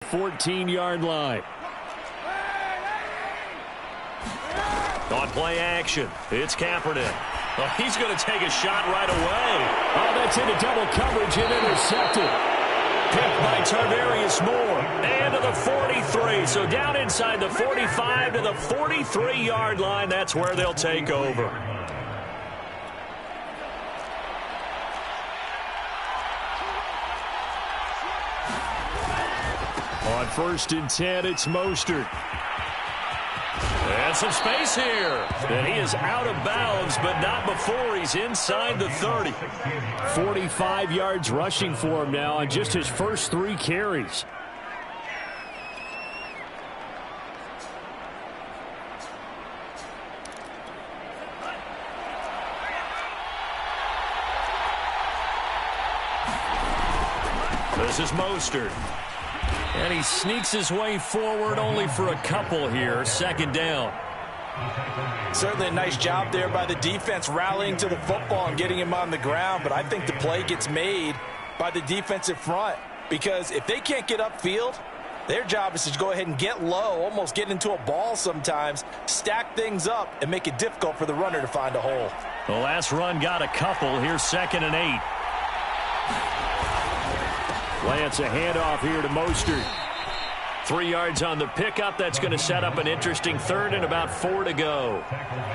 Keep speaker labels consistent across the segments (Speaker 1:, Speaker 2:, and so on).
Speaker 1: 14-yard line.
Speaker 2: On play action, it's Kaepernick. Oh, he's going to take a shot right away.
Speaker 1: Oh, that's into double coverage and intercepted.
Speaker 2: Picked by Tarvarius Moore. And to the 43. So down inside the 45 to the 43-yard line. That's where they'll take over.
Speaker 1: On 1st and 10, it's Mostert.
Speaker 2: And some space here. And he is out of bounds, but not before he's inside the 30.
Speaker 1: 45 yards rushing for him now on just his first 3 carries.
Speaker 2: This is Mostert. And he sneaks his way forward only for a couple here. 2nd down.
Speaker 3: Certainly a nice job there by the defense rallying to the football and getting him on the ground. But I think the play gets made by the defensive front. Because if they can't get upfield, their job is to go ahead and get low, almost get into a ball sometimes, stack things up, and make it difficult for the runner to find a hole.
Speaker 2: The last run got a couple. Here's 2nd and 8.
Speaker 1: Lance, a handoff here to Mostert.
Speaker 2: 3 yards on the pickup. That's going to set up an interesting 3rd and about 4 to go.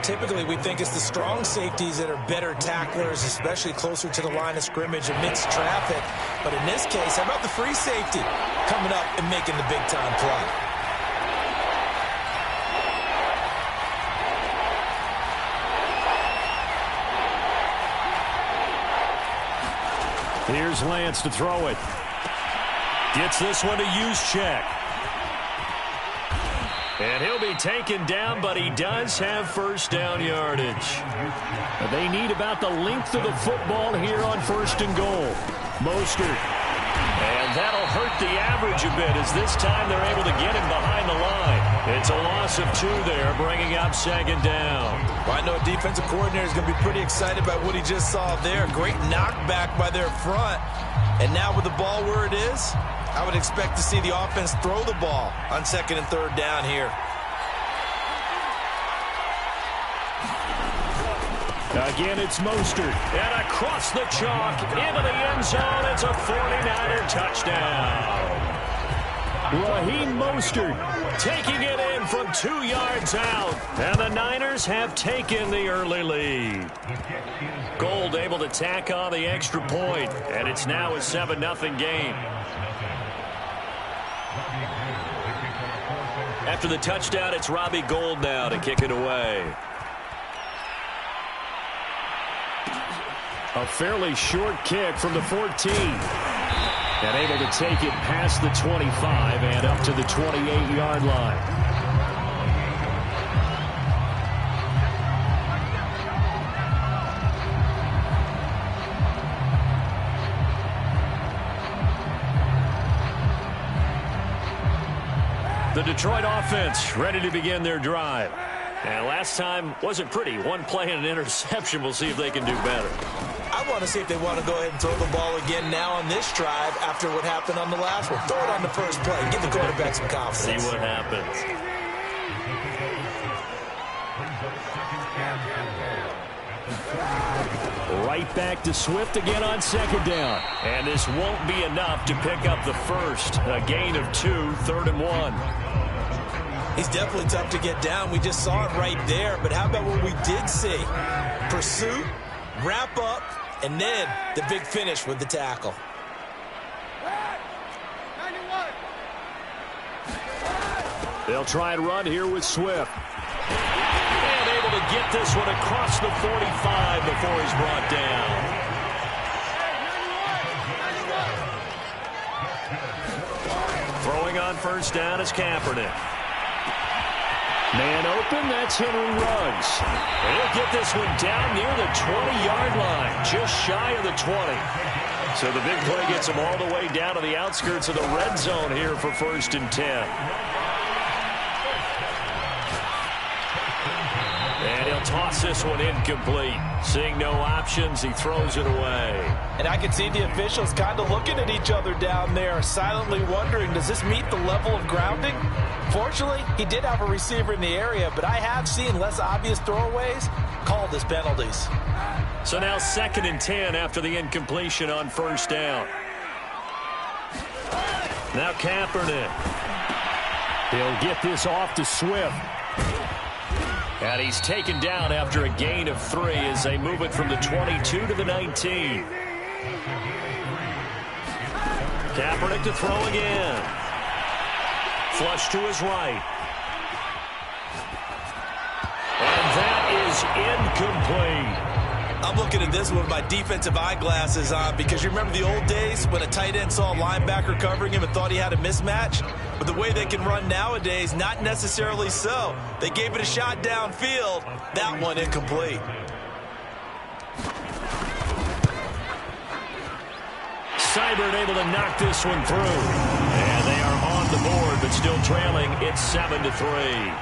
Speaker 3: Typically, we think it's the strong safeties that are better tacklers, especially closer to the line of scrimmage amidst traffic. But in this case, how about the free safety coming up and making the big-time play?
Speaker 1: Here's Lance to throw it.
Speaker 2: Gets this one to Juszczyk. And he'll be taken down, but he does have 1st down yardage.
Speaker 1: They need about the length of the football here on 1st and goal. Mostert.
Speaker 2: And that'll hurt the average a bit as this time they're able to get him behind the line. It's a loss of 2 there, bringing up 2nd down.
Speaker 3: Well, I know a defensive coordinator is going to be pretty excited about what he just saw there. Great knockback by their front. And now with the ball where it is, I would expect to see the offense throw the ball on 2nd and 3rd down here.
Speaker 1: Again, it's Mostert.
Speaker 2: And across the chalk, into the end zone. It's a 49er touchdown.
Speaker 1: Raheem Mostert
Speaker 2: taking it in from 2 yards out. And the Niners have taken the early lead. Gold able to tack on the extra point. And it's now a 7-0 game. After the touchdown, it's Robbie Gould now to kick it away.
Speaker 1: A fairly short kick from the 14. And able to take it past the 25 and up to the 28-yard line.
Speaker 2: The Detroit offense ready to begin their drive. And last time wasn't pretty. One play and an interception. We'll see if they can do better.
Speaker 3: I want to see if they want to go ahead and throw the ball again now on this drive after what happened on the last one. Throw it on the first play. Give the quarterback some confidence.
Speaker 2: See what happens.
Speaker 1: Right back to Swift again on 2nd down.
Speaker 2: And this won't be enough to pick up the first. A gain of 2, 3rd and 1.
Speaker 3: He's definitely tough to get down. We just saw it right there. But how about what we did see? Pursuit, wrap up, and then the big finish with the tackle.
Speaker 1: They'll try and run here with Swift.
Speaker 2: And able to get this one across the 45 before he's brought down. Throwing on 1st down is Kaepernick.
Speaker 1: Man open, that's Henry Ruggs.
Speaker 2: And he'll get this one down near the 20-yard line, just shy of the 20. So the big play gets him all the way down to the outskirts of the red zone here for 1st and 10. And he'll toss this one incomplete. Seeing no options, he throws it away.
Speaker 3: And I can see the officials kind of looking at each other down there, silently wondering, does this meet the level of grounding? Fortunately, he did have a receiver in the area, but I have seen less obvious throwaways called as penalties.
Speaker 2: So now 2nd and 10 after the incompletion on first down. Now Kaepernick.
Speaker 1: He'll get this off to Swift.
Speaker 2: And he's taken down after a gain of 3 as they move it from the 22 to the 19. Kaepernick to throw again. Flush to his right. And that is incomplete.
Speaker 3: I'm looking at this one with my defensive eyeglasses on because you remember the old days when a tight end saw a linebacker covering him and thought he had a mismatch? But the way they can run nowadays, not necessarily so. They gave it a shot downfield. That one incomplete.
Speaker 2: Seibert able to knock this one through. And they are on the board, but still trailing. It's 7-3.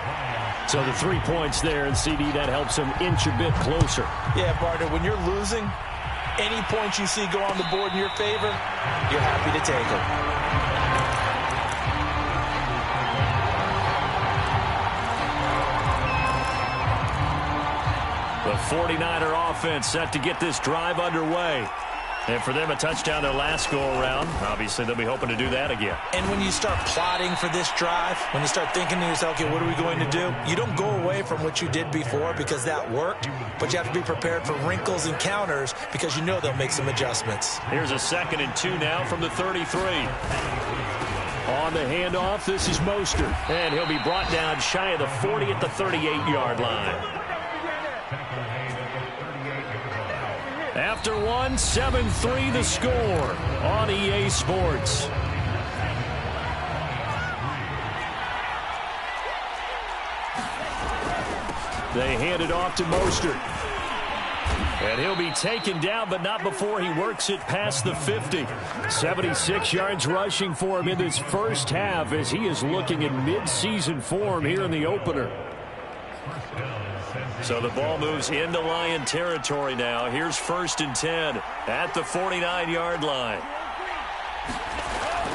Speaker 1: So the 3 points there, and CD, that helps them inch a bit closer.
Speaker 3: Yeah, partner, when you're losing, any points you see go on the board in your favor, you're happy to take them.
Speaker 2: The 49er offense set to get this drive underway. And for them, a touchdown their last go-around. Obviously, they'll be hoping to do that again.
Speaker 3: And when you start plotting for this drive, when you start thinking to yourself, okay, what are we going to do? You don't go away from what you did before because that worked, but you have to be prepared for wrinkles and counters because you know they'll make some adjustments.
Speaker 2: Here's a 2nd and 2 now from the 33.
Speaker 1: On the handoff, this is Mostert.
Speaker 2: And he'll be brought down shy of the 40 at the 38-yard line. After 1, 7-3 the score on EA Sports.
Speaker 1: They hand it off to Mostert.
Speaker 2: And he'll be taken down, but not before he works it past the 50.
Speaker 1: 76 yards rushing for him in this first half as he is looking in mid-season form here in the opener.
Speaker 2: So the ball moves into Lion territory now. Here's 1st and 10 at the 49-yard line.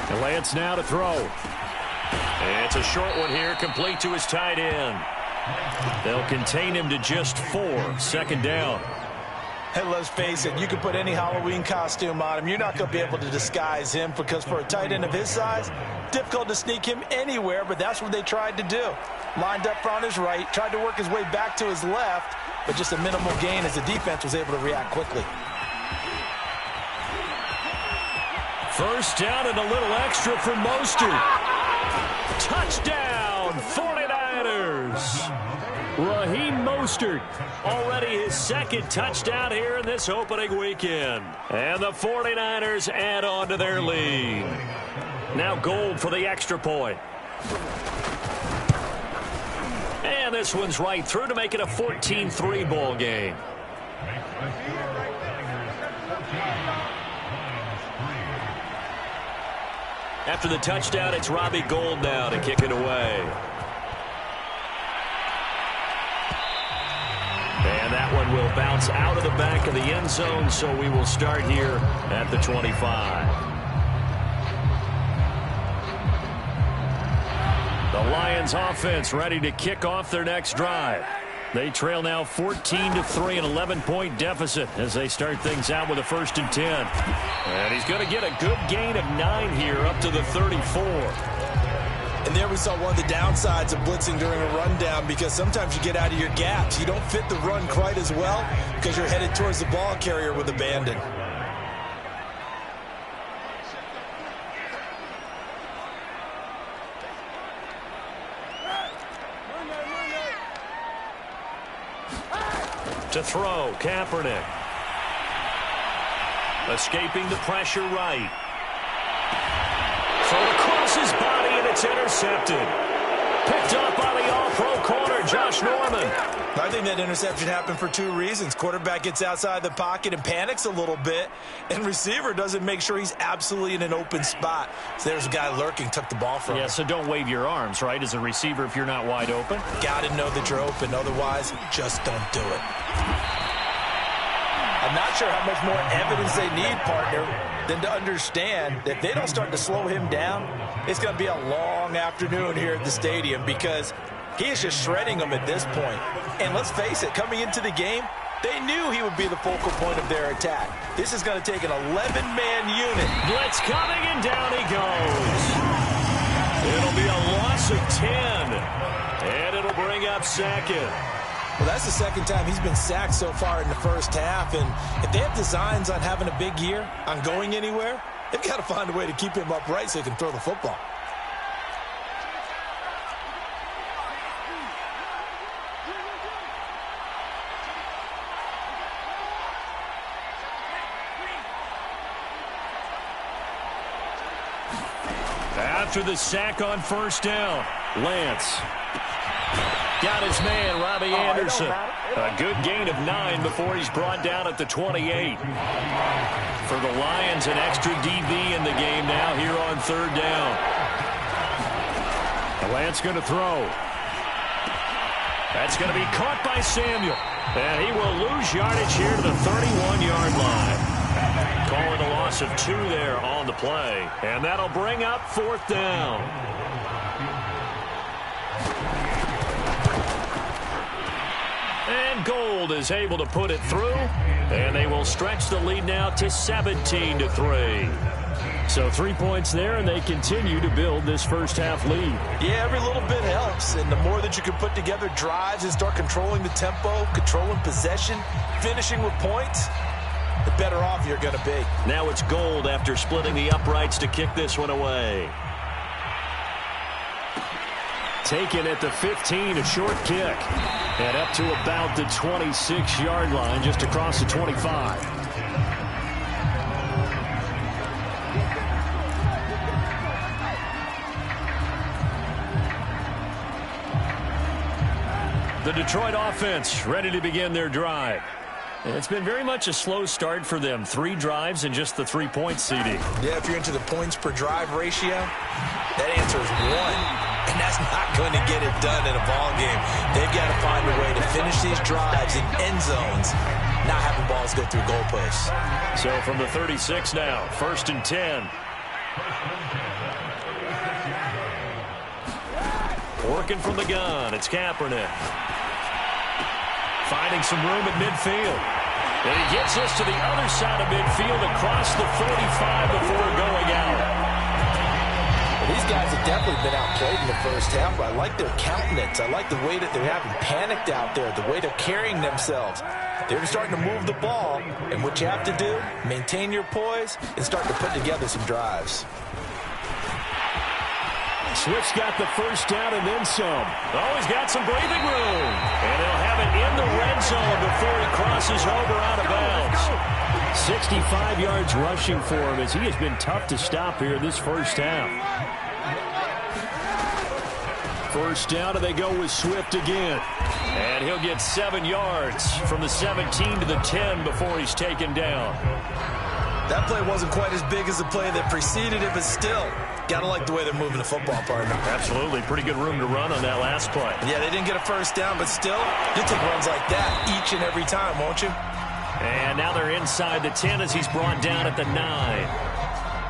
Speaker 1: And Lance now to throw.
Speaker 2: And it's a short one here, complete to his tight end. They'll contain him to just 4, 2nd down.
Speaker 3: Hey, let's face it, you can put any Halloween costume on him. You're not going to be able to disguise him because for a tight end of his size, difficult to sneak him anywhere, but that's what they tried to do. Lined up on his right, tried to work his way back to his left, but just a minimal gain as the defense was able to react quickly.
Speaker 2: 1st down and a little extra for Mostert. Touchdown, 49ers.
Speaker 1: Raheem Mostert.
Speaker 2: Already his 2nd touchdown here in this opening weekend. And the 49ers add on to their lead. Now Gold for the extra point. And this one's right through to make it a 14-3 ball game. After the touchdown, it's Robbie Gould now to kick it away. And that one will bounce out of the back of the end zone, so we will start here at the 25. The Lions offense ready to kick off their next drive. They trail now 14-3, an 11-point deficit as they start things out with a 1st and 10. And he's going to get a good gain of 9 here up to the 34.
Speaker 3: And there we saw one of the downsides of blitzing during a rundown because sometimes you get out of your gaps. You don't fit the run quite as well because you're headed towards the ball carrier with abandon.
Speaker 2: To throw, Kaepernick. Escaping the pressure right. Throw across his body, and it's intercepted. Picked up by the all-pro corner, Josh Norman.
Speaker 3: I think that interception happened for two reasons. Quarterback gets outside the pocket and panics a little bit, and receiver doesn't make sure he's absolutely in an open spot. So there's a guy lurking, took the ball from him.
Speaker 2: Yeah, so don't wave your arms, right, as a receiver if you're not wide open.
Speaker 3: Got to know that you're open. Otherwise, just don't do it. I'm not sure how much more evidence they need, partner, than to understand that if they don't start to slow him down, it's going to be a long afternoon here at the stadium because he is just shredding them at this point. And let's face it, coming into the game, they knew he would be the focal point of their attack. This is going to take an 11-man unit.
Speaker 2: Blitz coming, and down he goes. It'll be a loss of 10, and it'll bring up second.
Speaker 3: Well, that's the second time he's been sacked so far in the first half, and if they have designs on having a big year, on going anywhere, they've got to find a way to keep him upright so he can throw the football.
Speaker 2: After the sack on first down, Lance got his man, Robbie Anderson. A good gain of 9 before he's brought down at the 28. For the Lions, an extra DB in the game now here on third down. Lance going to throw. That's going to be caught by Samuel. And he will lose yardage here to the 31-yard line. Calling a loss of 2 there on the play. And that'll bring up fourth down. And Gold is able to put it through. And they will stretch the lead now to 17-3. So 3 points there, and they continue to build this first half lead.
Speaker 3: Yeah, every little bit helps. And the more that you can put together drives and start controlling the tempo, controlling possession, finishing with points, the better off you're going to be.
Speaker 2: Now it's Gold after splitting the uprights to kick this one away. Taken at the 15, a short kick. And up to about the 26-yard line, just across the 25. The Detroit offense ready to begin their drive. And it's been very much a slow start for them. 3 drives and just the 3-point CD.
Speaker 3: Yeah, if you're into the points per drive ratio, that answer is 1. And that's not going to get it done in a ball game. They've got to find a way to finish these drives in end zones, not having balls go through goalposts.
Speaker 2: So from the 36 now, 1st and 10. Working from the gun, it's Kaepernick. Finding some room at midfield. And he gets us to the other side of midfield across the 45 before going out.
Speaker 3: Well, these guys have definitely been outplayed in the first half, but I like their countenance. I like the way that they're having panicked out there, the way they're carrying themselves. They're starting to move the ball, and what you have to do, maintain your poise and start to put together some drives.
Speaker 2: Swift's got the first down and then some. Oh, he's got some breathing room. And they'll have it in the red zone before he crosses over out of bounds. 65 yards rushing for him as he has been tough to stop here this first half. First down, and they go with Swift again. And he'll get 7 yards from the 17 to the 10 before he's taken down.
Speaker 3: That play wasn't quite as big as the play that preceded it, but still, got to like the way they're moving the football, partner.
Speaker 2: Absolutely. Pretty good room to run on that last play.
Speaker 3: Yeah, they didn't get a first down, but still, you'll take runs like that each and every time, won't you?
Speaker 2: And now they're inside the 10 as he's brought down at the 9.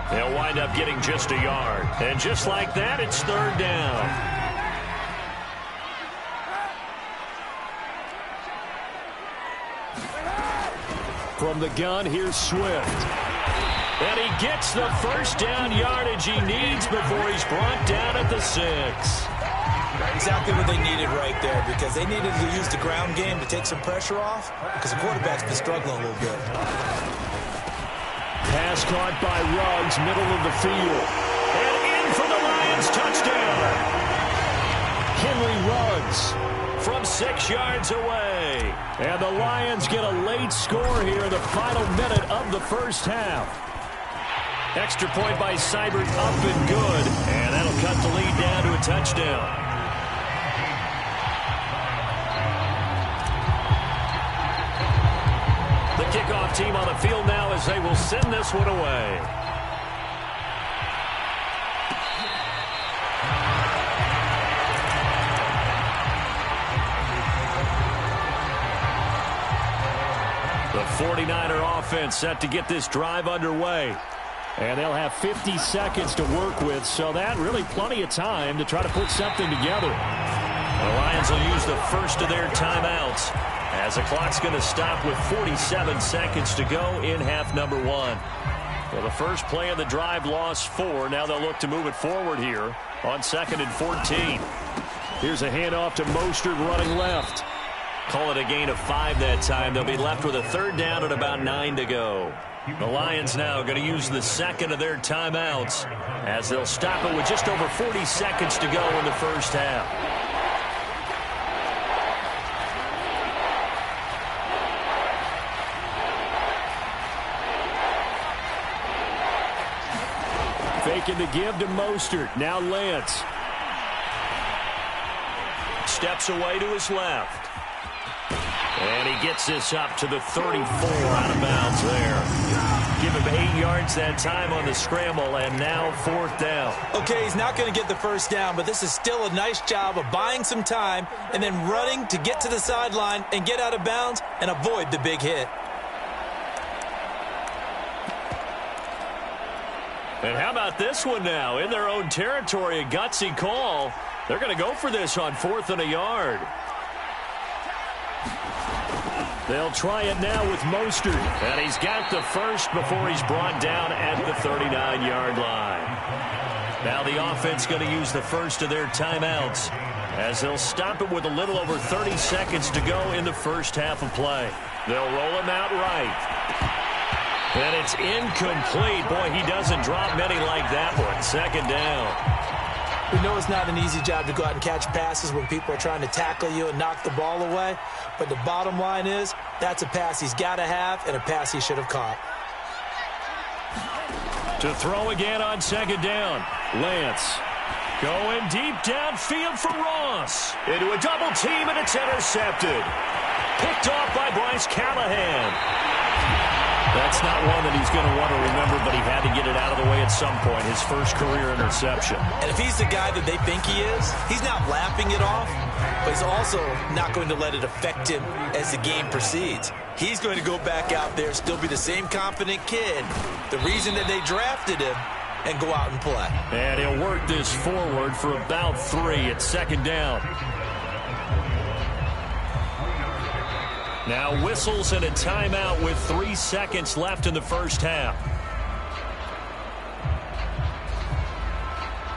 Speaker 2: They'll wind up getting just a yard. And just like that, it's third down. From the gun, here's Swift. And he gets the first down yardage he needs before he's brought down at the 6.
Speaker 3: Exactly what they needed right there, because they needed to use the ground game to take some pressure off, because the quarterback's been struggling a little bit.
Speaker 2: Pass caught by Ruggs, middle of the field. And in for the Lions, touchdown. Henry Ruggs from 6 yards away. And the Lions get a late score here in the final minute of the first half. Extra point by Seibert up and good. And that'll cut the lead down to a touchdown. team on the field now as they will send this one away. The 49er offense set to get this drive underway. And they'll have 50 seconds to work with, so that really plenty of time to try to put something together. The Lions will use the first of their timeouts as the clock's going to stop with 47 seconds to go in half number one. Well, the first play of the drive lost 4. Now they'll look to move it forward here on 2nd and 14. Here's a handoff to Mostert running left. Call it a gain of 5 that time. They'll be left with a 3rd down and about 9 to go. The Lions now going to use the second of their timeouts as they'll stop it with just over 40 seconds to go in the first half. Faking the give to Mostert. Now Lance. Steps away to his left. And he gets this up to the 34 out of bounds there. Give him 8 yards that time on the scramble, and now 4th down.
Speaker 3: Okay, he's not going to get the first down, but this is still a nice job of buying some time and then running to get to the sideline and get out of bounds and avoid the big hit.
Speaker 2: And how about this one now? In their own territory, a gutsy call. They're going to go for this on 4th and a yard. They'll try it now with Mostert. And he's got the first before he's brought down at the 39-yard line. Now the offense going to use the first of their timeouts as they'll stop it with a little over 30 seconds to go in the first half of play. They'll roll him out right. And it's incomplete. Boy, he doesn't drop many like that one. 2nd down.
Speaker 3: We know it's not an easy job to go out and catch passes when people are trying to tackle you and knock the ball away. But the bottom line is, that's a pass he's got to have and a pass he should have caught.
Speaker 2: To throw again on 2nd down. Lance going deep downfield for Ross. Into a double team, and it's intercepted. Picked off by Bryce Callahan. That's not one that he's going to want to remember, but he had to get it out of the way at some point, his first career interception.
Speaker 3: And if he's the guy that they think he is, he's not laughing it off, but he's also not going to let it affect him as the game proceeds. He's going to go back out there, still be the same confident kid, the reason that they drafted him, and go out and play.
Speaker 2: And he'll work this forward for about 3 at 2nd down. Now whistles and a timeout with 3 seconds left in the first half.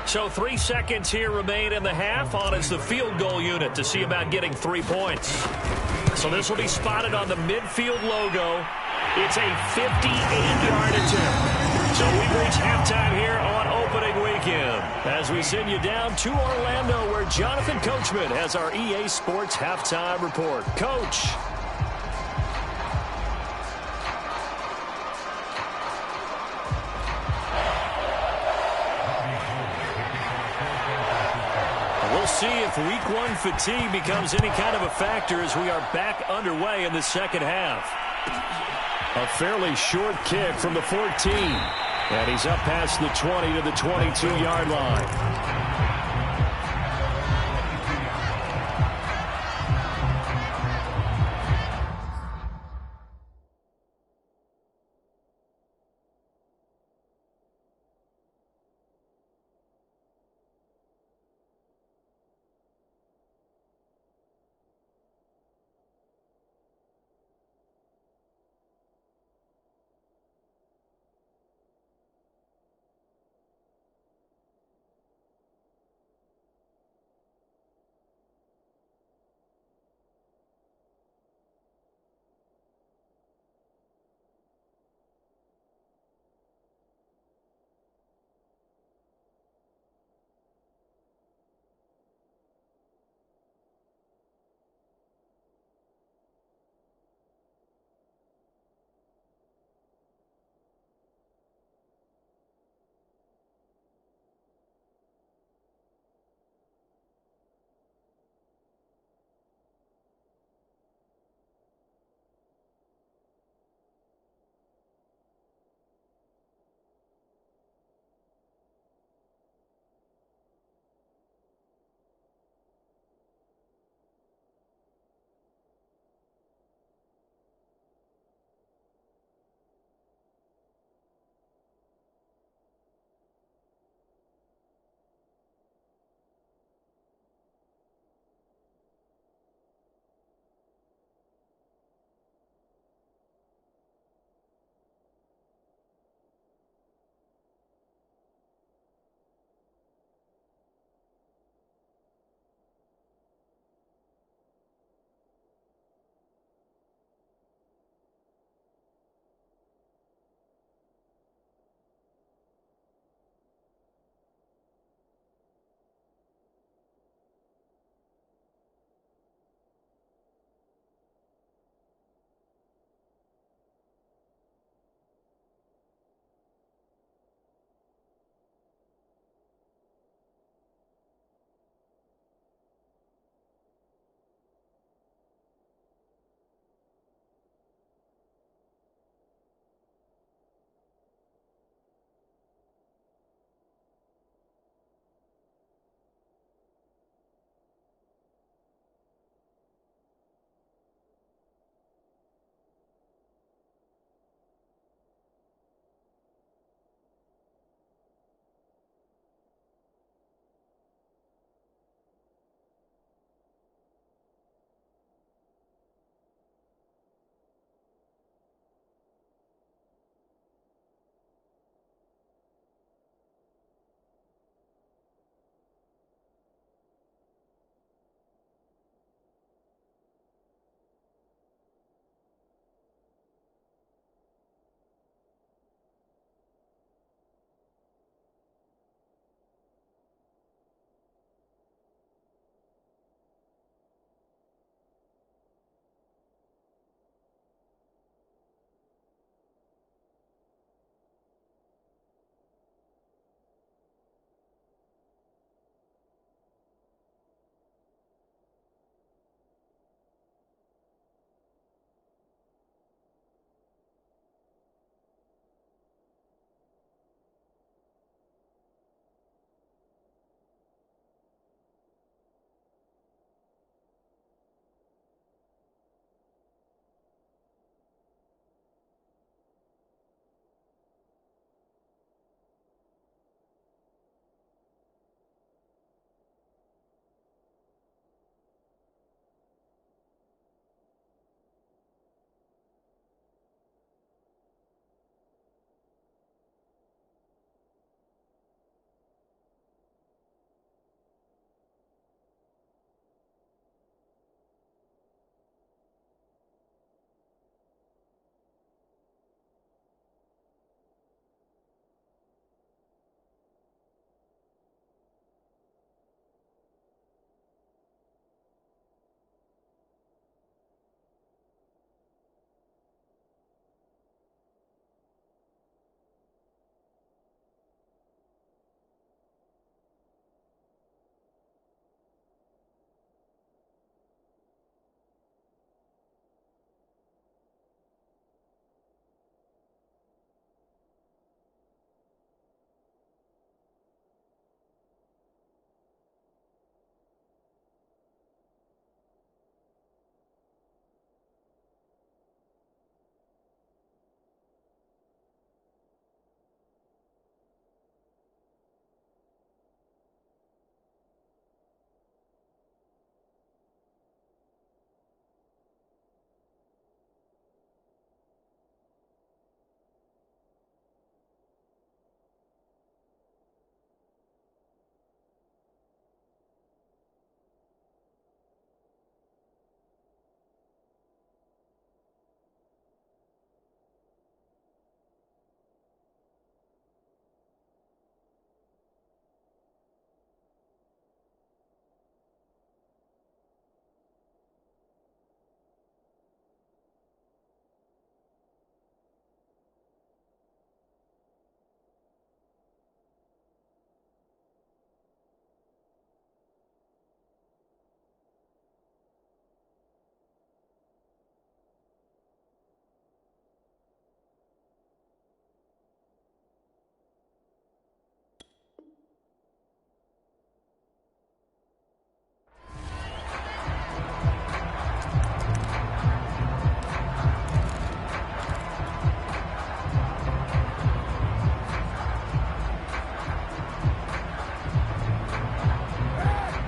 Speaker 2: So 3 seconds here remain in the half. On is the field goal unit to see about getting 3 points. So this will be spotted on the midfield logo. It's a 58-yard attempt. So we've reached halftime here on opening weekend as we send you down to Orlando where Jonathan Coachman has our EA Sports halftime report. Coach. We'll see if week 1 fatigue becomes any kind of a factor as we are back underway in the second half. A fairly short kick from the 14. And he's up past the 20 to the 22-yard line.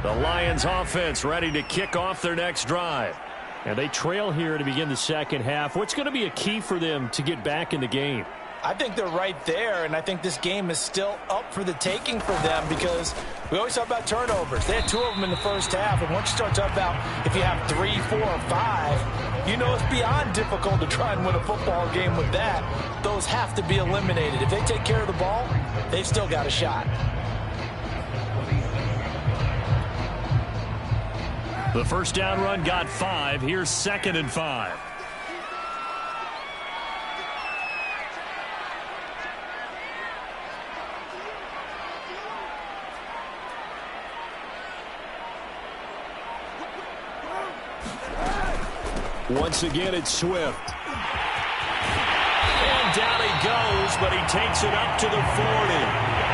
Speaker 2: The Lions offense ready to kick off their next drive.
Speaker 1: And they trail here to begin the second half. What's going to be a key for them to get back in the game?
Speaker 3: I think they're right there, and I think this game is still up for the taking for them because we always talk about turnovers. They had 2 of them in the first half, and once you start talking about if you have 3, 4, or 5, you know it's beyond difficult to try and win a football game with that. Those have to be eliminated. If they take care of the ball, they've still got a shot.
Speaker 2: The first down run got 5. Here's 2nd and 5.
Speaker 1: Once again, it's Swift.
Speaker 2: And down he goes, but he takes it up to the 40.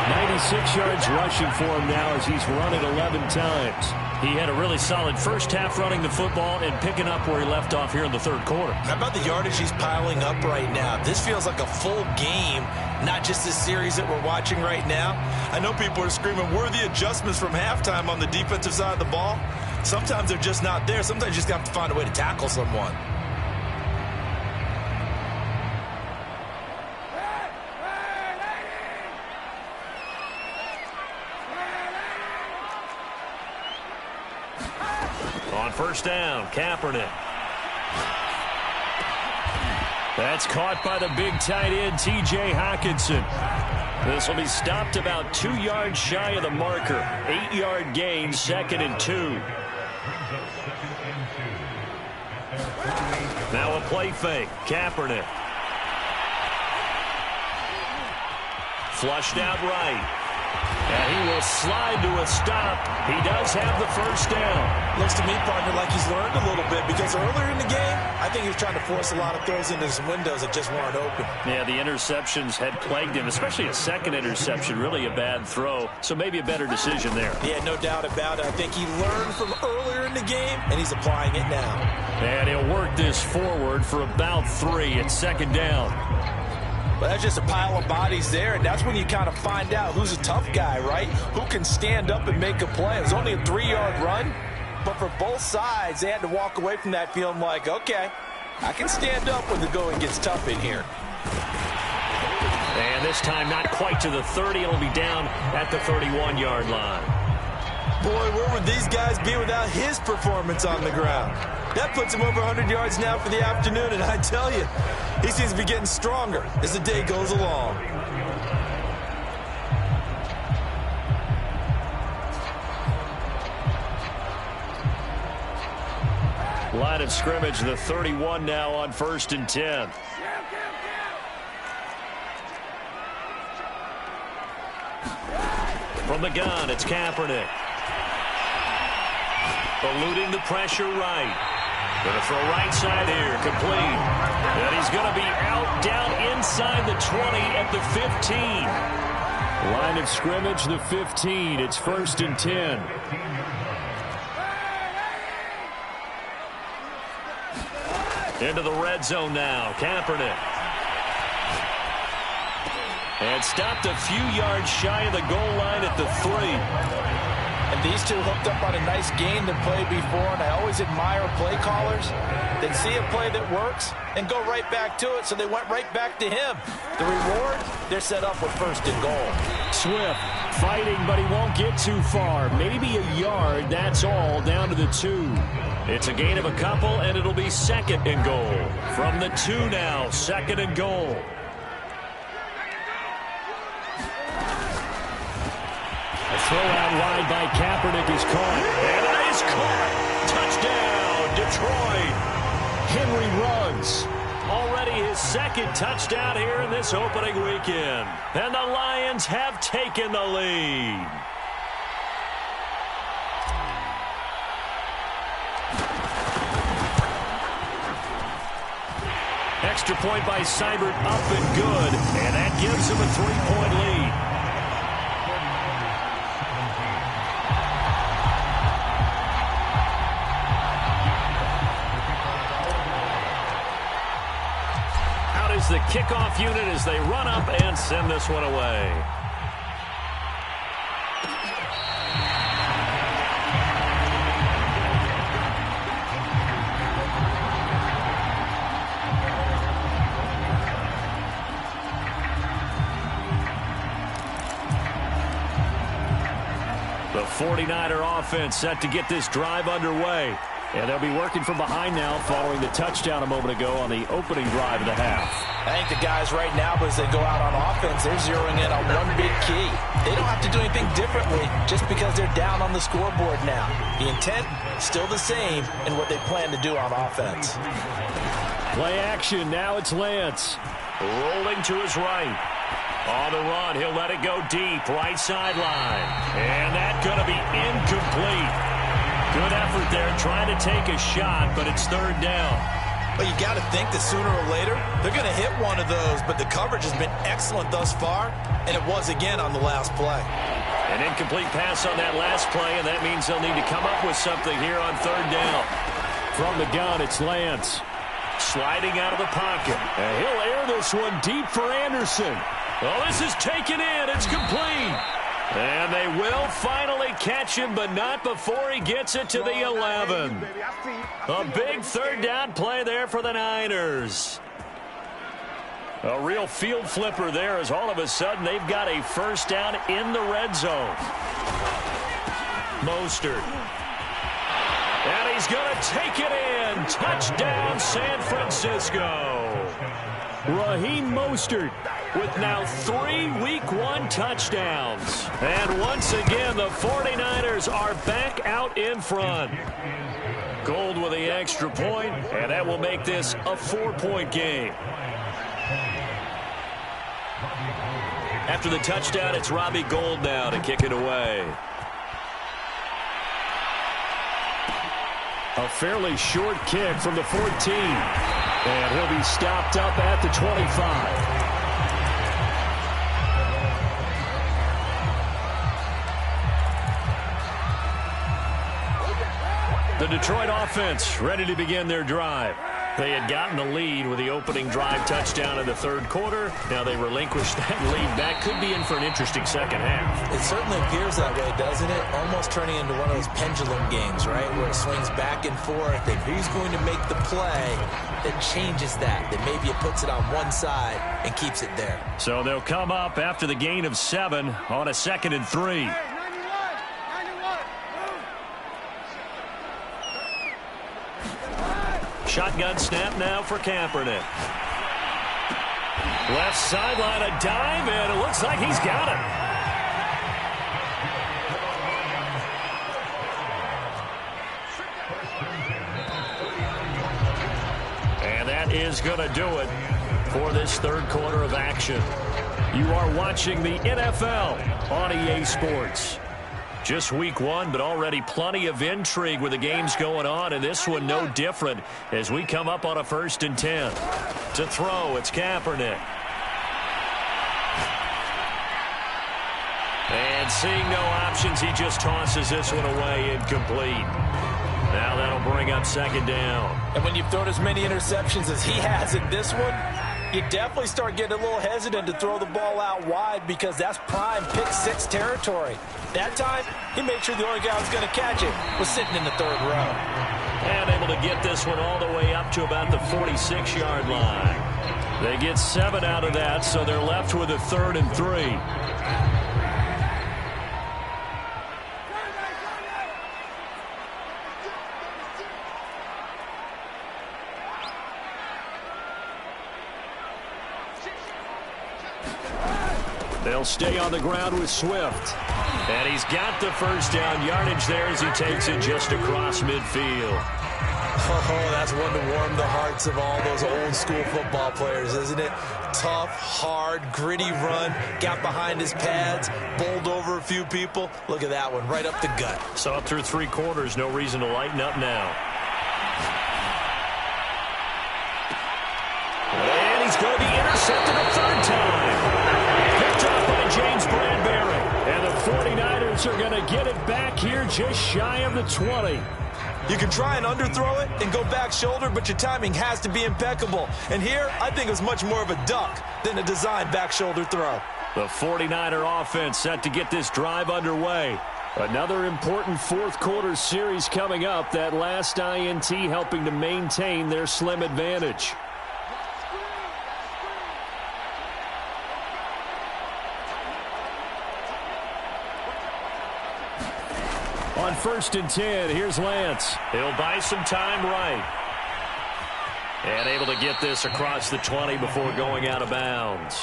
Speaker 1: 96 yards rushing for him now as he's run it 11 times.
Speaker 2: He had a really solid first half running the football and picking up where he left off here in the third quarter.
Speaker 4: How about the yardage he's piling up right now? This feels like a full game, not just this series that we're watching right now. I know people are screaming, where are the adjustments from halftime on the defensive side of the ball? Sometimes they're just not there. Sometimes you just have to find a way to tackle someone.
Speaker 2: On first down, Kaepernick. That's caught by the big tight end, T.J. Hockenson. This will be stopped about 2 yards shy of the marker. 8-yard gain, 2nd and 2. Now a play fake, Kaepernick. Flushed out right. And he will slide to a stop. He does have the first down.
Speaker 3: Looks to me, partner, like he's learned a little bit because earlier in the game, I think he was trying to force a lot of throws into some windows that just weren't open.
Speaker 2: Yeah, the interceptions had plagued him, especially a second interception, really a bad throw. So maybe a better decision there.
Speaker 3: Yeah, no doubt about it. I think he learned from earlier in the game, and he's applying it now.
Speaker 2: And he'll work this forward for about 3. It's 2nd down.
Speaker 3: But that's just a pile of bodies there, and that's when you kind of find out who's a tough guy, right? Who can stand up and make a play. It was only a 3-yard run, but for both sides, they had to walk away from that feeling like, okay, I can stand up when the going gets tough in here.
Speaker 2: And this time not quite to the 30. It'll be down at the 31-yard line.
Speaker 3: Boy, where would these guys be without his performance on the ground? That puts him over 100 yards now for the afternoon, and I tell you, he seems to be getting stronger as the day goes along.
Speaker 2: Line of scrimmage, the 31 now on 1st and 10. From the gun, it's Kaepernick. Eluding the pressure right. Going to throw right side here, complete. And he's going to be out, down inside the 20 at the 15.
Speaker 1: Line of scrimmage, the 15. It's 1st and 10.
Speaker 2: Into the red zone now, Kaepernick. And stopped a few yards shy of the goal line at the 3.
Speaker 3: And these two hooked up on a nice game that played before, and I always admire play callers. They see a play that works and go right back to it, so they went right back to him. The reward, they're set up with 1st and goal.
Speaker 1: Swift fighting, but he won't get too far. Maybe a yard, that's all, down to the 2.
Speaker 2: It's a gain of a couple, and it'll be 2nd and goal. From the 2 now, 2nd and goal.
Speaker 1: A throw out wide by Kaepernick is caught.
Speaker 2: And that is caught. Touchdown, Detroit.
Speaker 1: Henry runs.
Speaker 2: Already his 2nd touchdown here in this opening weekend. And the Lions have taken the lead. Extra point by Seibert, up and good. And that gives him a 3-point lead. The kickoff unit as they run up and send this one away. 49er offense set to get this drive underway.
Speaker 1: And they'll be working from behind now following the touchdown a moment ago on the opening drive of the half.
Speaker 3: I think the guys right now, as they go out on offense, they're zeroing in on one big key. They don't have to do anything differently just because they're down on the scoreboard now. The intent still the same in what they plan to do on offense.
Speaker 1: Play action. Now it's Lance.
Speaker 2: Rolling to his right. On the run, he'll let it go deep, right sideline. And that's going to be incomplete. Good effort there, trying to take a shot, but it's third down.
Speaker 3: Well, you got to think that sooner or later, they're going to hit one of those, but the coverage has been excellent thus far, and it was again on the last play.
Speaker 2: An incomplete pass on that last play, and that means they'll need to come up with something here on third down.
Speaker 1: From the gun, it's Lance.
Speaker 2: Sliding out of the pocket.
Speaker 1: And he'll air this one deep for Anderson.
Speaker 2: Well, this is taken in. It's complete. And they will finally catch him, but not before he gets it to the 11. A big third down play there for the Niners. A real field flipper there as all of a sudden they've got a first down in the red zone. Mostert. And he's going to take it in. Touchdown, San Francisco.
Speaker 1: Raheem Mostert
Speaker 2: with now 3 Week 1 touchdowns. And once again, the 49ers are back out in front. Gold with the extra point, and that will make this a 4-point game. After the touchdown, it's Robbie Gould now to kick it away.
Speaker 1: A fairly short kick from the 14. And he'll be stopped up at the 25.
Speaker 2: The Detroit offense ready to begin their drive. They had gotten the lead with the opening drive touchdown in the third quarter. Now they relinquished that lead. That could be in for an interesting second half.
Speaker 3: It certainly appears that way, doesn't it? Almost turning into one of those pendulum games, right? Where it swings back and forth. And who's going to make the play that changes that? That maybe it puts it on one side and keeps it there.
Speaker 2: So they'll come up after the gain of 7 on a 2nd and 3. Shotgun snap now for Kaepernick. Left sideline, a dive, and it looks like he's got it. And that is going to do it for this third quarter of action. You are watching the NFL on EA Sports. Just week 1, but already plenty of intrigue with the games going on, and this one no different as we come up on a 1st and 10. To throw, it's Kaepernick. And seeing no options, he just tosses this one away, incomplete. Now that'll bring up 2nd down.
Speaker 3: And when you've thrown as many interceptions as he has in this one, you definitely start getting a little hesitant to throw the ball out wide because that's prime pick 6 territory. That time, he made sure the only guy who was going to catch it was sitting in the 3rd row.
Speaker 2: And able to get this one all the way up to about the 46-yard line. They get 7 out of that, so they're left with a 3rd and 3. They'll stay on the ground with Swift. And he's got the first down yardage there as he takes it just across midfield.
Speaker 3: Oh, that's one to warm the hearts of all those old school football players, isn't it? Tough, hard, gritty run. Got behind his pads, bowled over a few people. Look at that one, right up the gut.
Speaker 2: So up through 3 quarters, no reason to lighten up now. And he's going to be intercepted a 3rd time. James Bradbury. And the 49ers are going to get it back here just shy of the 20.
Speaker 3: You can try and underthrow it and go back shoulder, but your timing has to be impeccable. And here, I think it was much more of a duck than a designed back shoulder throw.
Speaker 2: The 49er offense set to get this drive underway.
Speaker 1: Another important 4th quarter series coming up. That last INT helping to maintain their slim advantage. On 1st and 10, here's Lance.
Speaker 2: He'll buy some time right. And able to get this across the 20 before going out of bounds.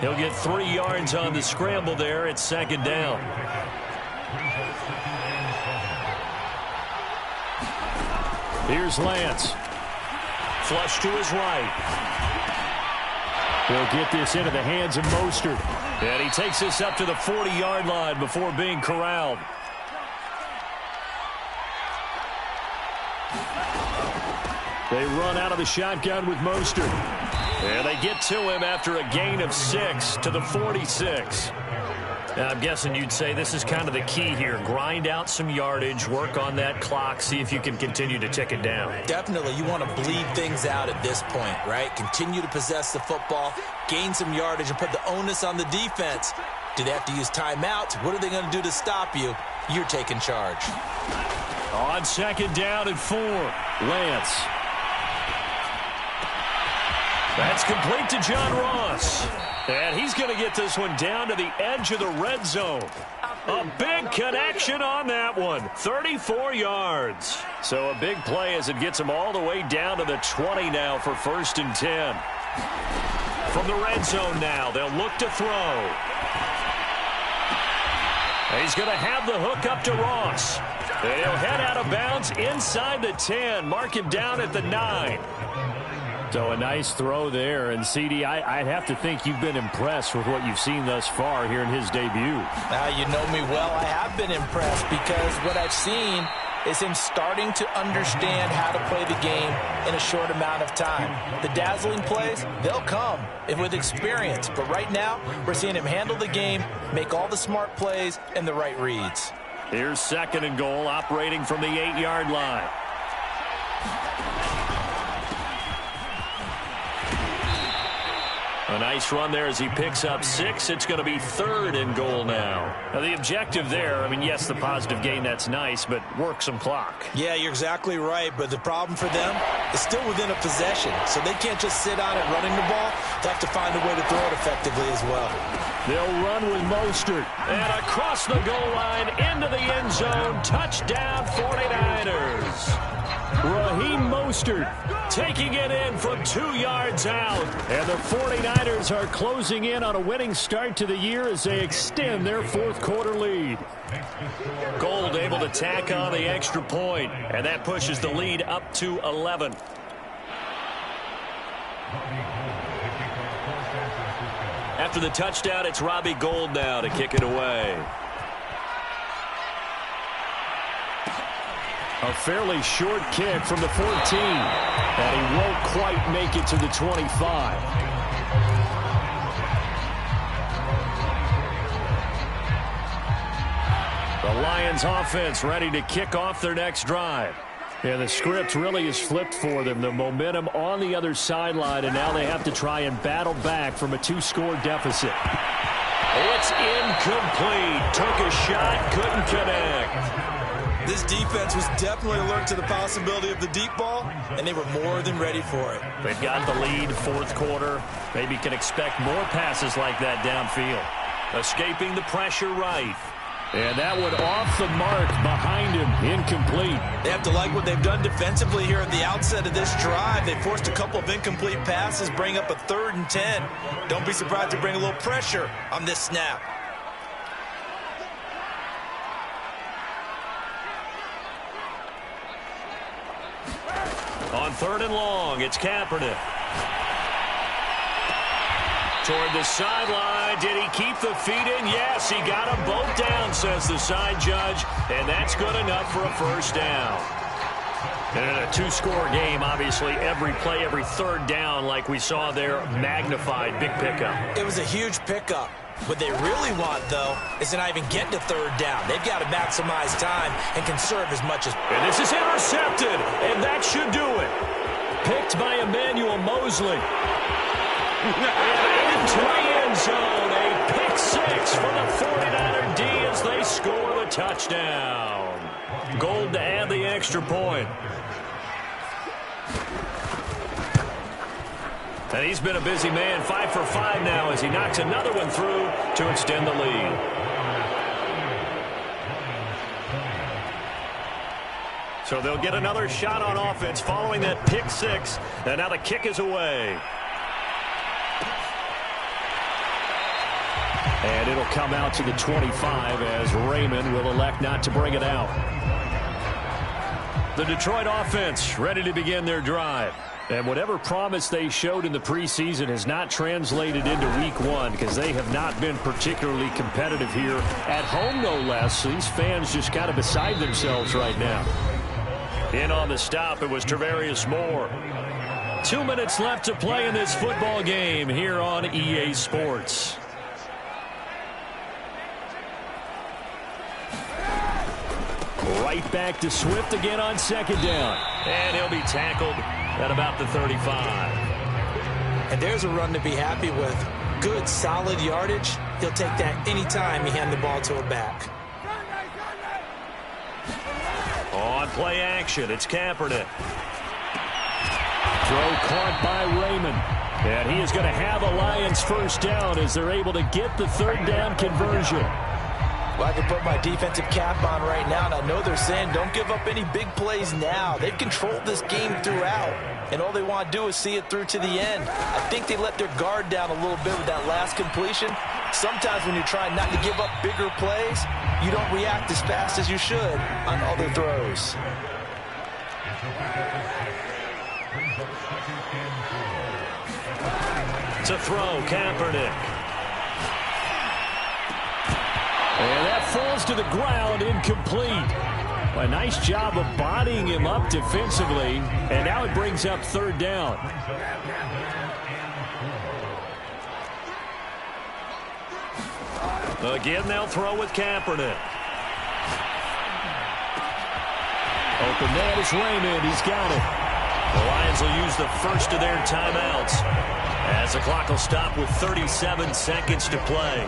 Speaker 2: He'll get 3 yards on the scramble there. It's 2nd down.
Speaker 1: Here's Lance.
Speaker 2: Flush to his right.
Speaker 1: He'll get this into the hands of Mostert.
Speaker 2: And he takes this up to the 40-yard line before being corralled.
Speaker 1: They run out of the shotgun with Mostert.
Speaker 2: And they get to him after a gain of 6 to the 46. Now, I'm guessing you'd say this is kind of the key here. Grind out some yardage, work on that clock, see if you can continue to tick it down.
Speaker 3: Definitely, you want to bleed things out at this point, right? Continue to possess the football, gain some yardage, and put the onus on the defense. Do they have to use timeouts? What are they going to do to stop you? You're taking charge.
Speaker 2: On 2nd down and 4, Lance. That's complete to John Ross. And he's going to get this one down to the edge of the red zone. A big connection on that one. 34 yards. So a big play as it gets him all the way down to the 20 now for 1st and 10. From the red zone now, they'll look to throw. He's going to have the hook up to Ross. And he'll head out of bounds inside the 10. Mark him down at the 9.
Speaker 1: So a nice throw there. And, CD, I'd have to think you've been impressed with what you've seen thus far here in his debut.
Speaker 3: Now, you know me well. I have been impressed because what I've seen is him starting to understand how to play the game in a short amount of time. The dazzling plays, they'll come with experience. But right now, we're seeing him handle the game, make all the smart plays, and the right reads.
Speaker 2: Here's 2nd and goal, operating from the 8-yard line. A nice run there as he picks up 6. It's going to be 3rd and goal now. Now, the objective there, I mean, yes, the positive gain, that's nice, but work some clock.
Speaker 3: Yeah, you're exactly right, but the problem for them is still within a possession, so they can't just sit on it running the ball. They have to find a way to throw it effectively as well.
Speaker 1: They'll run with Mostert.
Speaker 2: And across the goal line, into the end zone, touchdown 49ers.
Speaker 1: Raheem Mostert
Speaker 2: taking it in from 2 yards out.
Speaker 1: And the 49ers are closing in on a winning start to the year as they extend their 4th quarter lead.
Speaker 2: Gold able to tack on the extra point, and that pushes the lead up to 11. After the touchdown, it's Robbie Gould now to kick it away.
Speaker 1: A fairly short kick from the 14. And he won't quite make it to the 25. The Lions offense ready to kick off their next drive. Yeah, the script really is flipped for them. The momentum on the other sideline, and now they have to try and battle back from a 2-score deficit.
Speaker 2: It's incomplete. Took a shot, couldn't connect.
Speaker 3: This defense was definitely alert to the possibility of the deep ball, and they were more than ready for it.
Speaker 2: They've got the lead, 4th quarter. Maybe can expect more passes like that downfield. Escaping the pressure right.
Speaker 1: And that one off the mark behind him, incomplete.
Speaker 3: They have to like what they've done defensively here at the outset of this drive. They forced a couple of incomplete passes, bring up a 3rd and 10. Don't be surprised to bring a little pressure on this snap.
Speaker 2: On 3rd and long, it's Kaepernick. Toward the sideline. Did he keep the feet in? Yes, he got them both down, says the side judge. And that's good enough for a 1st down. And in a 2-score game, obviously, every play, every 3rd down, like we saw there, magnified. Big pickup.
Speaker 3: It was a huge pickup. What they really want, though, is to not even get to 3rd down. They've got to maximize time and conserve as much as...
Speaker 2: And this is intercepted, and that should do it.
Speaker 1: Picked by Emmanuel Mosley.
Speaker 2: And into the end zone, a pick 6 for the 49er D as they score the touchdown. Gold to add the extra point. And he's been a busy man, 5 for 5 now as he knocks another one through to extend the lead. So they'll get another shot on offense following that pick six. And now the kick is away.
Speaker 1: And it'll come out to the 25 as Raymond will elect not to bring it out.
Speaker 2: The Detroit offense ready to begin their drive.
Speaker 1: And whatever promise they showed in the preseason has not translated into week one because they have not been particularly competitive here at home, no less. So these fans just kind of beside themselves right now.
Speaker 2: In on the stop, it was Travarius Moore. 2 minutes left to play in this football game here on EA Sports.
Speaker 1: Right back to Swift again on second down.
Speaker 2: And he'll be tackled at about the 35.
Speaker 3: And there's a run to be happy with. Good, solid yardage. He'll take that anytime you hand the ball to a back.
Speaker 2: On play action, it's Kaepernick.
Speaker 1: Throw caught by Raymond. And he is going to have a Lions first down as they're able to get the third down conversion.
Speaker 3: Well, I can put my defensive cap on right now, and I know they're saying don't give up any big plays now. They've controlled this game throughout, and all they want to do is see it through to the end. I think they let their guard down a little bit with that last completion. Sometimes when you're trying not to give up bigger plays, you don't react as fast as you should on other throws.
Speaker 2: To throw, Kaepernick.
Speaker 1: And that falls to the ground, incomplete. A nice job of bodying him up defensively, and now it brings up third down.
Speaker 2: Again, they'll throw with Kaepernick.
Speaker 1: Open man is Raymond. He's got it.
Speaker 2: The Lions will use the first of their timeouts as the clock will stop with 37 seconds to play.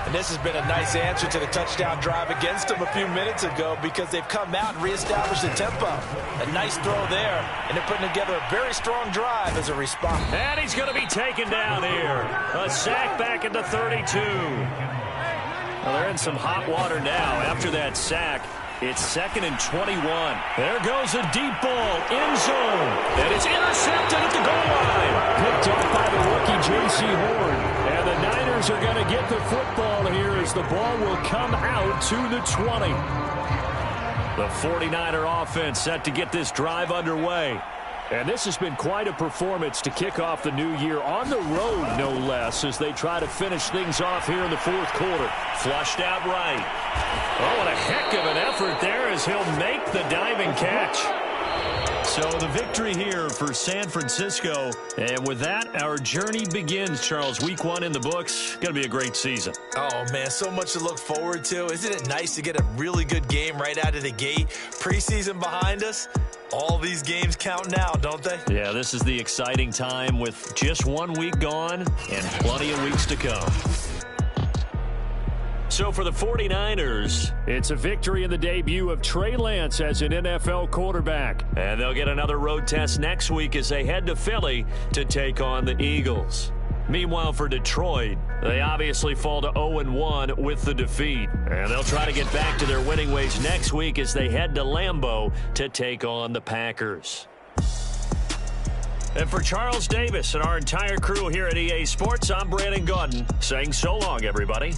Speaker 3: And this has been a nice answer to the touchdown drive against them a few minutes ago because they've come out and reestablished the tempo. A nice throw there, and they're putting together a very strong drive as a response.
Speaker 2: And he's going to be taken down here. A sack back at the 32. Well, they're in some hot water now after that sack. It's 2nd and 21.
Speaker 1: There goes a deep ball, end zone. And it's intercepted at the goal line. Picked up by the rookie J.C. Horn. And the Niners are going to get the football here as the ball will come out to the 20.
Speaker 2: The 49er offense set to get this drive underway.
Speaker 1: And this has been quite a performance to kick off the new year on the road, no less, as they try to finish things off here in the fourth quarter.
Speaker 2: Flushed out right. Oh, what a heck of an effort there as he'll make the diving catch. So the victory here for San Francisco. And with that, our journey begins, Charles. Week 1 in the books. Going to be a great season.
Speaker 4: Oh, man, so much to look forward to. Isn't it nice to get a really good game right out of the gate? Preseason behind us. All these games count now, don't they?
Speaker 2: Yeah, this is the exciting time with just 1 week gone and plenty of weeks to come. So for the 49ers,
Speaker 1: it's a victory in the debut of Trey Lance as an NFL quarterback.
Speaker 2: And they'll get another road test next week as they head to Philly to take on the Eagles. Meanwhile, for Detroit, they obviously fall to 0-1 with the defeat. And they'll try to get back to their winning ways next week as they head to Lambeau to take on the Packers. And for Charles Davis and our entire crew here at EA Sports, I'm Brandon Gaudin saying so long, everybody.